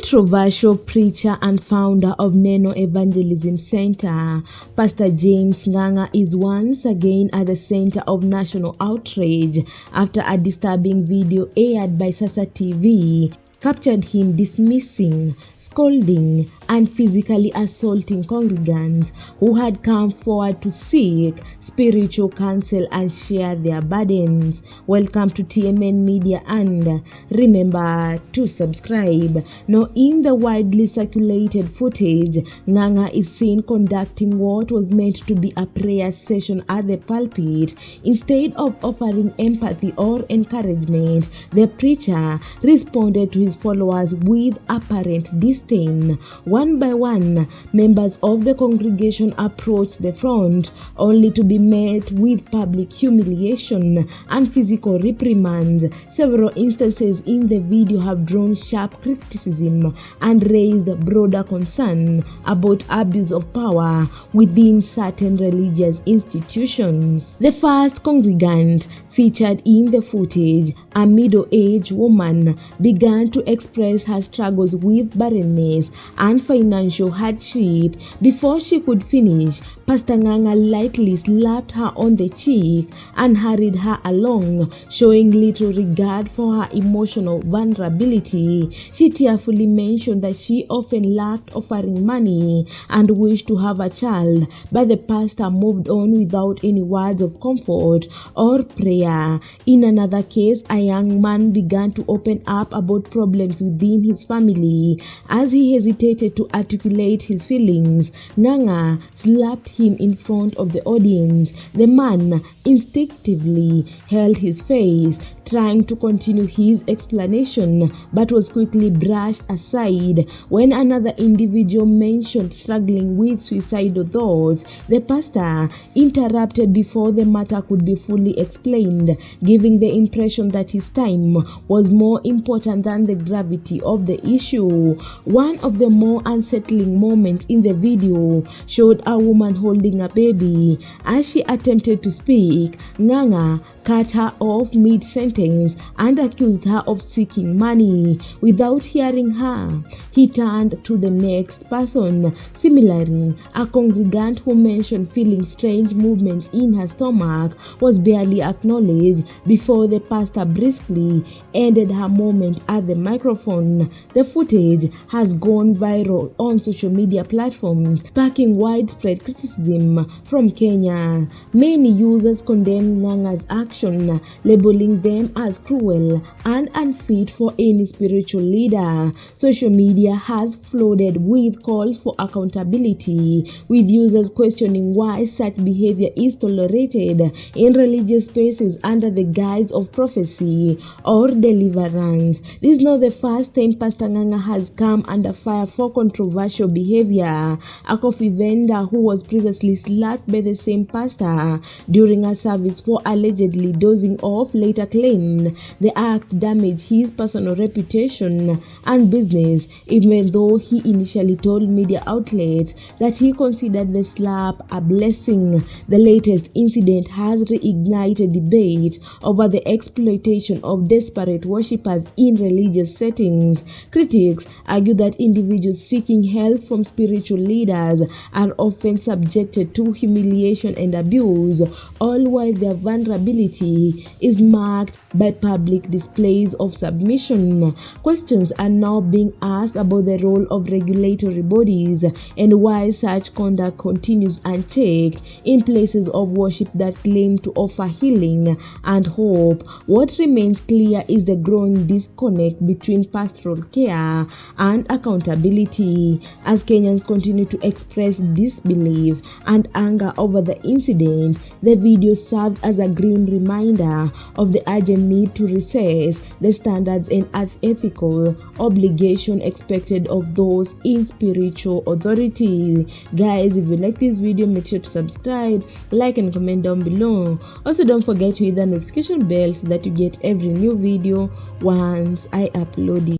Controversial preacher and founder of Neno Evangelism Center, Pastor James Ng'ang'a is once again at the center of national outrage after a disturbing video aired by Sasa TV captured him dismissing, scolding, and physically assaulting congregants who had come forward to seek spiritual counsel and share their burdens. Welcome to TMN Media, and remember to subscribe. Now, in the widely circulated footage, Ng'ang'a is seen conducting what was meant to be a prayer session at the pulpit. Instead of offering empathy or encouragement, the preacher responded to his followers with apparent disdain. One by one, members of the congregation approached the front, only to be met with public humiliation and physical reprimands. Several instances in the video have drawn sharp criticism and raised broader concern about abuse of power within certain religious institutions. The first congregant featured in the footage, a middle-aged woman, began to express her struggles with barrenness and financial hardship. Before she could finish, Pastor Ng'ang'a lightly slapped her on the cheek and hurried her along, showing little regard for her emotional vulnerability. She tearfully mentioned that she often lacked offering money and wished to have a child, but the pastor moved on without any words of comfort or prayer. In another case, a young man began to open up about problems within his family. As he hesitated to articulate his feelings, Ng'ang'a slapped him in front of the audience. The man instinctively held his face, trying to continue his explanation, but was quickly brushed aside. When another individual mentioned struggling with suicidal thoughts, the pastor interrupted before the matter could be fully explained, giving the impression that his time was more important than the gravity of the issue. One of the more unsettling moments in the video showed a woman holding a baby. As she attempted to speak, Ng'ang'a cut her off mid-sentence and accused her of seeking money. Without hearing her, he turned to the next person. Similarly, a congregant who mentioned feeling strange movements in her stomach was barely acknowledged before the pastor briskly ended her moment at the microphone. The footage has gone viral on social media platforms, sparking widespread criticism from Kenya. Many users condemned Ng'ang'a's action, labeling them as cruel and unfit for any spiritual leader. Social media has flooded with calls for accountability, with users questioning why such behavior is tolerated in religious spaces under the guise of prophecy or deliverance. This is not the first time Pastor Ng'ang'a has come under fire for controversial behavior. A coffee vendor who was previously slapped by the same pastor during a service for allegedly dozing off later claimed the act damaged his personal reputation and business, even though he initially told media outlets that he considered the slap a blessing. The latest incident has reignited debate over the exploitation of desperate worshippers in religious settings. Critics argue that individuals seeking help from spiritual leaders are often subjected to humiliation and abuse, all while their vulnerability is marked by public displays of submission. Questions are now being asked about the role of regulatory bodies and why such conduct continues unchecked in places of worship that claim to offer healing and hope. What remains clear is the growing disconnect between pastoral care and accountability. As Kenyans continue to express disbelief and anger over the incident, the video serves as a grim reminder of the urgent need to reassess the standards and ethical obligation expected of those in spiritual authority. Guys, if you like this video, make sure to subscribe, like, and comment down below. Also, don't forget to hit the notification bell so that you get every new video once I upload it.